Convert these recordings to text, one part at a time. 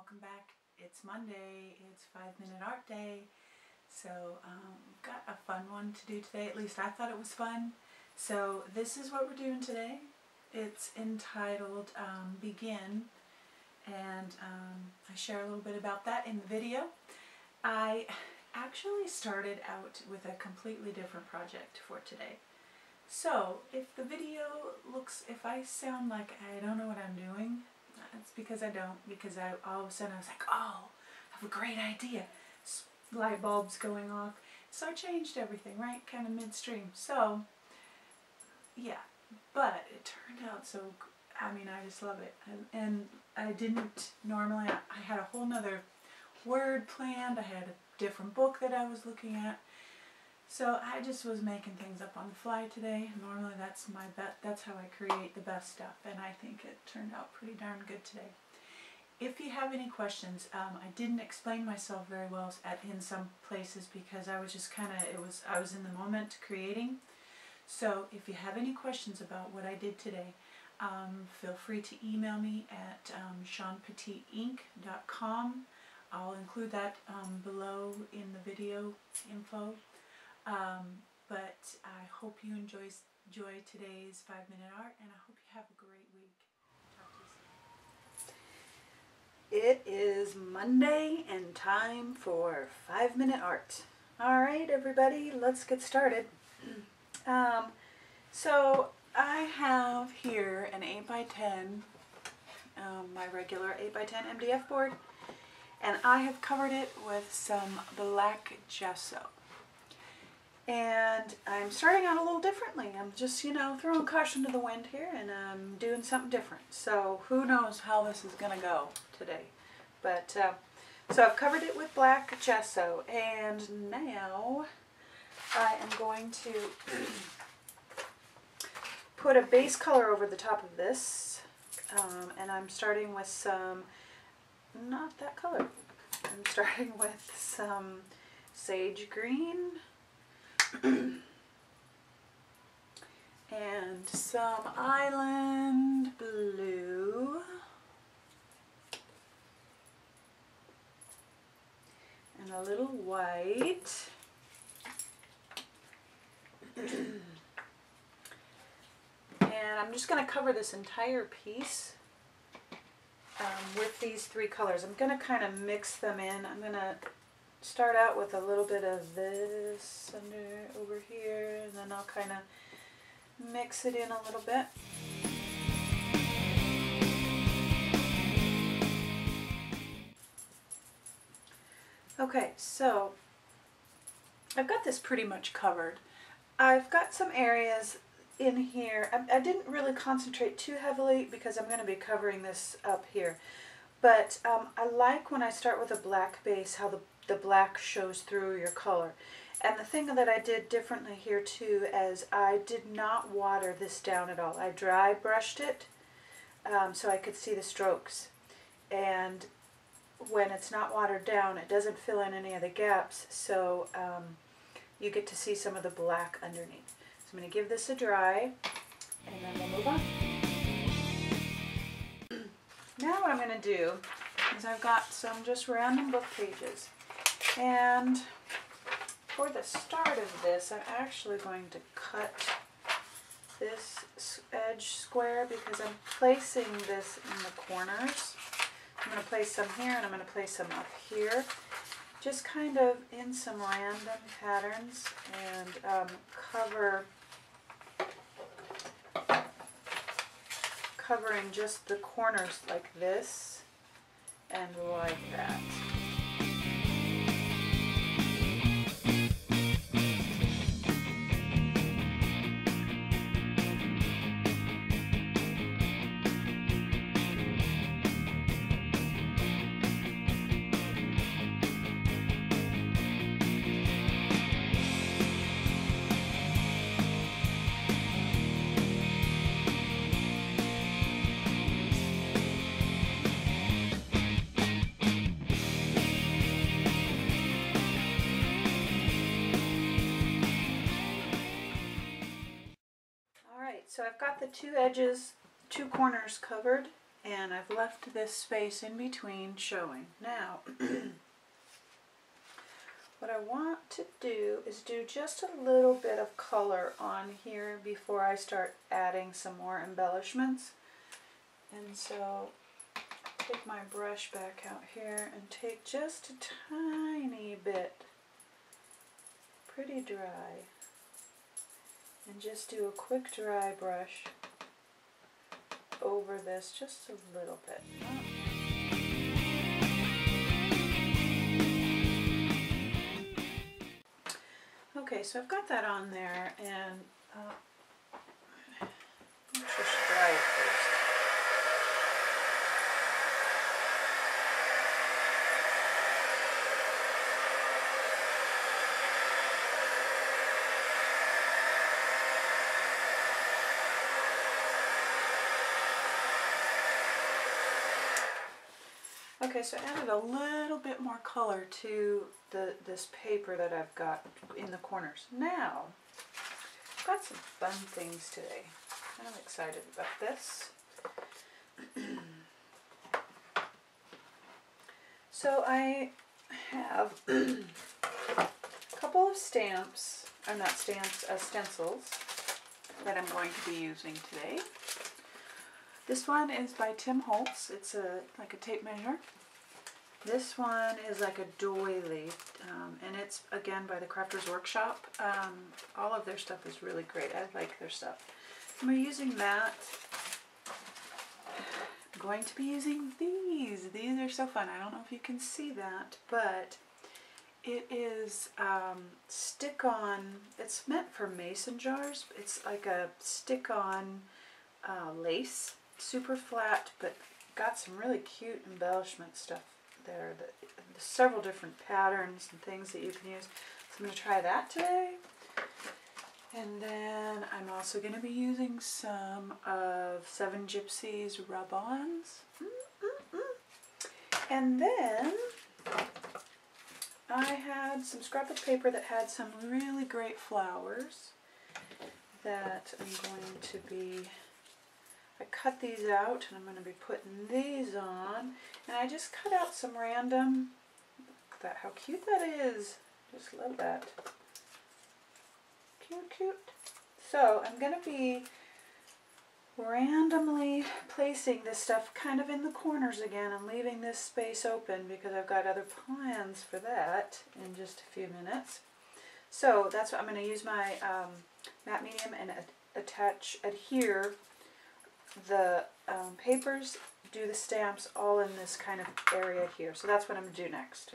welcome back. It's Monday, it's 5-minute art day, so we've got a fun one to do today. At least I thought it was fun. So this is what we're doing today. It's entitled Begin, and I share a little bit about that in the video. I actually started out with a completely different project for today. So if the video looks, if I sound like I don't know what I'm doing, it's because I don't, because all of a sudden I was like, oh, I have a great idea. Light bulbs going off. So I changed everything, right? Kind of midstream. So, yeah. But it turned out so, I mean, I just love it. And I didn't normally, I had a whole nother word planned. I had a different book that I was looking at. So I just was making things up on the fly today. Normally that's that's how I create the best stuff, and I think it turned out pretty darn good today. If you have any questions, I didn't explain myself very well in some places because I was just kind of, I was in the moment creating. So if you have any questions about what I did today, feel free to email me at shawnpetiteinc.com. I'll include that below in the video info. But I hope you enjoy today's 5-minute art, and I hope you have a great week. Talk to you soon. It is Monday and time for 5-minute art. Alright everybody, let's get started. So I have here an 8x10, my regular 8x10 MDF board, and I have covered it with some black gesso. And I'm starting out a little differently. I'm just, throwing caution to the wind here, and I'm doing something different. So who knows how this is going to go today. But, so I've covered it with black gesso, and now I am going to put a base color over the top of this. And I'm starting with some, not that color. I'm starting with some sage green. And some island blue, and a little white, and I'm just going to cover this entire piece with these three colors. I'm going to kind of mix them in. I'm going to start out with a little bit of this over here, and then I'll kind of mix it in a little bit. Okay, so I've got this pretty much covered. I've got some areas in here. I didn't really concentrate too heavily because I'm going to be covering this up here. But I like when I start with a black base how the black shows through your color. And the thing that I did differently here too is I did not water this down at all. I dry brushed it so I could see the strokes. And when it's not watered down, it doesn't fill in any of the gaps, so you get to see some of the black underneath. So I'm going to give this a dry, and then we'll move on. Now what I'm going to do is I've got some just random book pages, and for the start of this I'm actually going to cut this edge square because I'm placing this in the corners. I'm going to place some here and I'm going to place some up here, just kind of in some random patterns, and covering just the corners like this and like that. So I've got the two edges, two corners covered, and I've left this space in between showing. Now, what I want to do is do just a little bit of color on here before I start adding some more embellishments. And so take my brush back out here and take just a tiny bit, pretty dry, and just do a quick dry brush over this just a little bit. Okay, so I've got that on there, and let's just dry it first. Okay, so I added a little bit more color to this paper that I've got in the corners. Now, I've got some fun things today. I'm excited about this. So I have a couple of stamps, or not stamps, stencils that I'm going to be using today. This one is by Tim Holtz. It's like a tape measure. This one is like a doily, and it's again by the Crafters Workshop. All of their stuff is really great. I like their stuff. We're using that. I'm going to be using these. These are so fun. I don't know if you can see that, but it is stick-on. It's meant for mason jars. It's like a stick-on lace. Super flat, but got some really cute embellishment stuff there. There's several different patterns and things that you can use. So I'm going to try that today. And then I'm also going to be using some of Seven Gypsies rub-ons. And then I had some scrapbook paper that had some really great flowers that I'm going to be... I cut these out, and I'm going to be putting these on, and I just cut out some random, look at that, how cute that is, just love that, cute, cute. So I'm going to be randomly placing this stuff kind of in the corners again and leaving this space open because I've got other plans for that in just a few minutes. So that's what I'm going to use my matte medium and adhere the papers, do the stamps all in this kind of area here. So that's what I'm going to do next.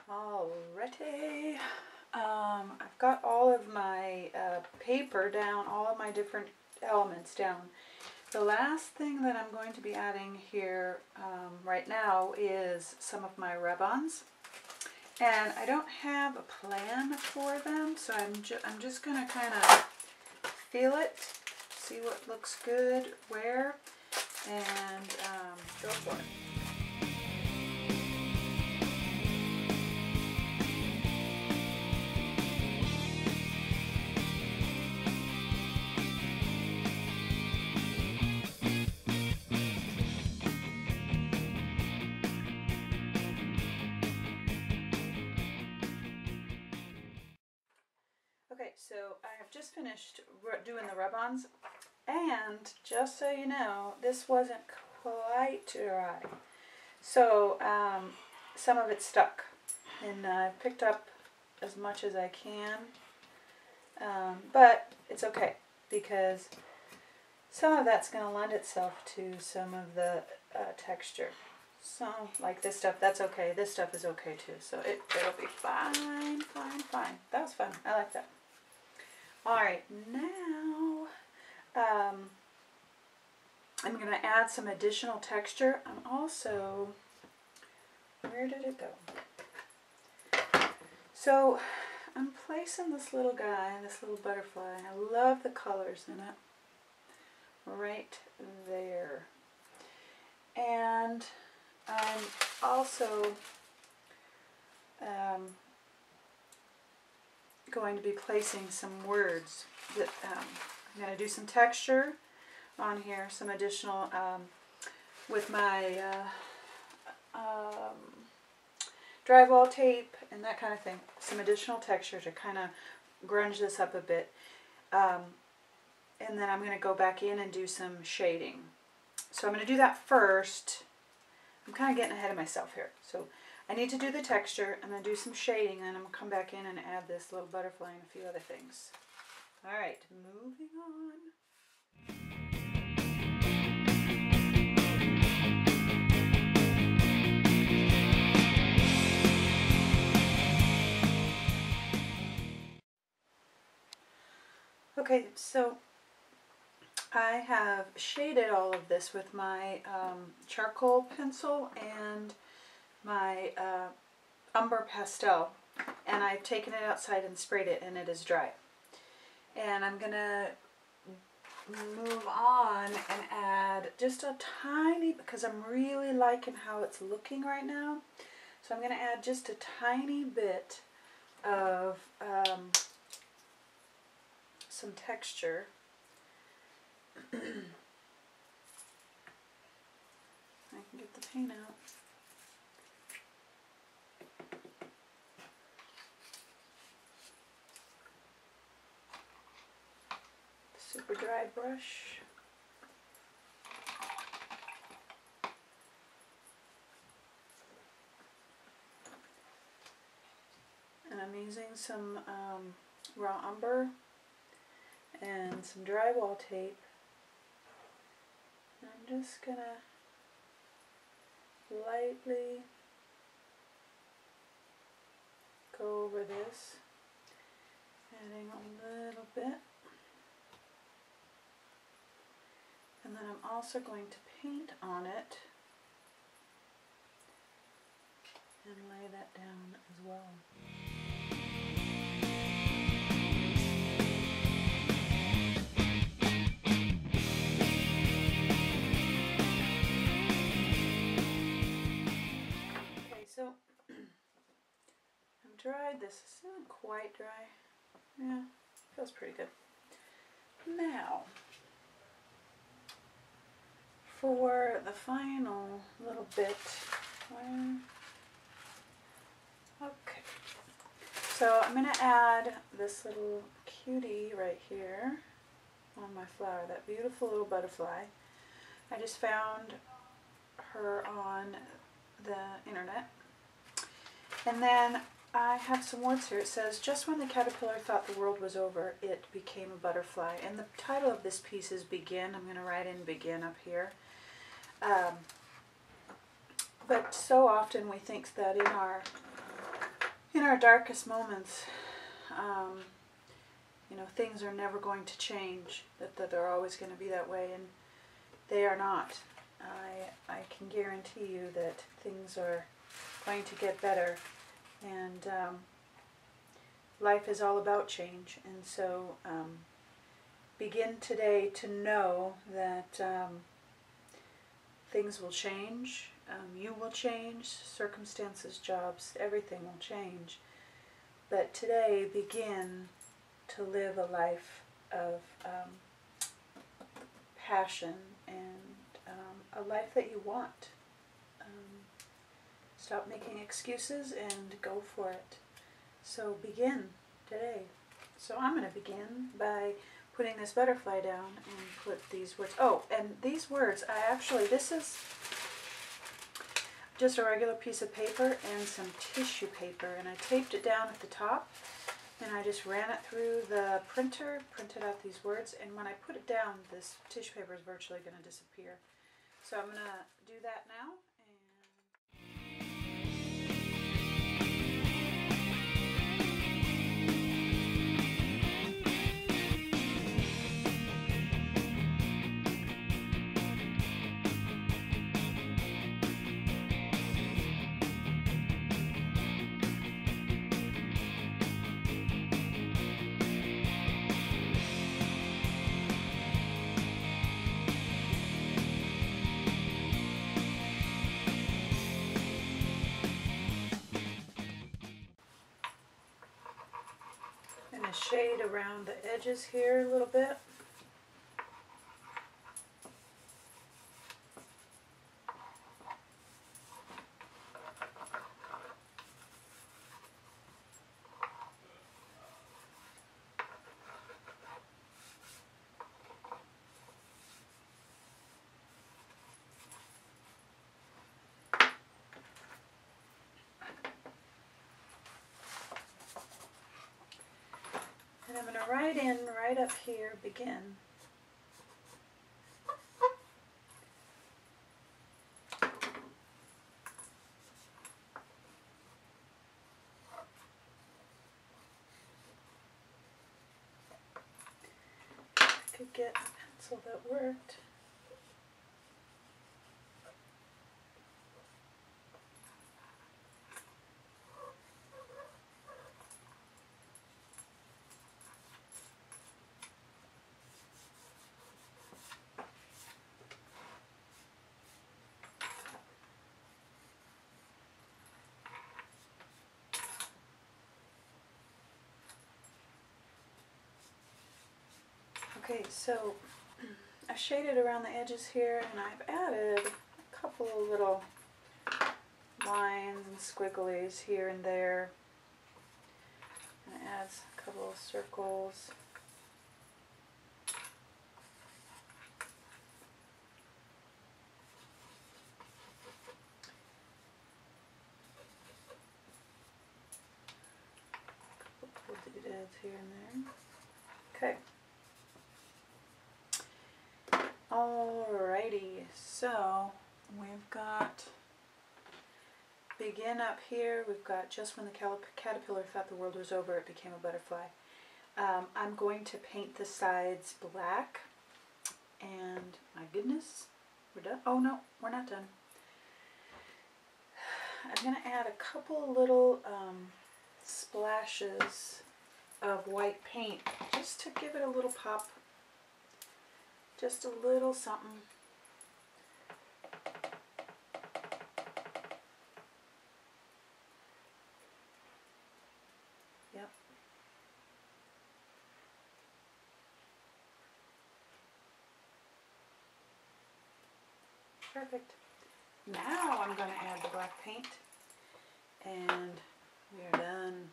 Alrighty, I've got all of my paper down, all of my different elements down. The last thing that I'm going to be adding here right now is some of my rub-ons. And I don't have a plan for them, so I'm just going to kind of feel it, see what looks good, where, and go for it. Okay, so I have just finished doing the rub-ons, and just so you know, this wasn't quite dry. So some of it stuck, and I picked up as much as I can, but it's okay because some of that's going to lend itself to some of the texture. So, like this stuff, that's okay. This stuff is okay too. So it'll be fine, fine, fine. That was fun. I like that. Alright, now I'm going to add some additional texture. I'm also, where did it go? So I'm placing this little guy, this little butterfly. I love the colors in it. Right there. And I'm also going to be placing some words that I'm going to do some texture on here, some additional with my drywall tape and that kind of thing, some additional texture to kind of grunge this up a bit, and then I'm going to go back in and do some shading. So I'm going to do that first. I'm kind of getting ahead of myself here. So I need to do the texture, I'm going to do some shading, and then I'm going to come back in and add this little butterfly and a few other things. Alright, moving on. Okay, so I have shaded all of this with my charcoal pencil and my umber pastel, and I've taken it outside and sprayed it, and it is dry. And I'm going to move on and add just a tiny, because I'm really liking how it's looking right now, so I'm going to add just a tiny bit of some texture. I can get the paint out. Super dry brush. And I'm using some raw umber and some drywall tape. And I'm just gonna lightly go over this, adding a little bit. And then I'm also going to paint on it and lay that down as well. Okay, so I've dried this. It's not quite dry. Yeah, feels pretty good. Now, for the final little bit, okay, so I'm going to add this little cutie right here on my flower, that beautiful little butterfly. I just found her on the internet. And then I have some words here. It says, just when the caterpillar thought the world was over, it became a butterfly. And the title of this piece is Begin. I'm going to write in Begin up here. But so often we think that in our darkest moments, you know, things are never going to change, that they're always going to be that way, and they are not. I can guarantee you that things are going to get better, and life is all about change, and so begin today to know that things will change, you will change, circumstances, jobs, everything will change. But today begin to live a life of passion and a life that you want. Stop making excuses and go for it. So begin today. So I'm going to begin by putting this butterfly down and put these words. Oh, and these words, this is just a regular piece of paper and some tissue paper, and I taped it down at the top, and I just ran it through the printer, printed out these words, and when I put it down, this tissue paper is virtually going to disappear. So I'm going to do that now. Shade around the edges here a little bit. And I'm going to write in right up here, begin. I could get a pencil that worked. Okay, so I've shaded around the edges here, and I've added a couple of little lines and squigglies here and there. And it adds a couple of circles. A couple of doodads here and there. Okay. Alrighty, so we've got begin up here. We've got just when the caterpillar thought the world was over, it became a butterfly. I'm going to paint the sides black, and my goodness, we're done. Oh no, we're not done. I'm going to add a couple little splashes of white paint just to give it a little pop. Just a little something. Yep. Perfect. Now I'm going to add the black paint, and we are done.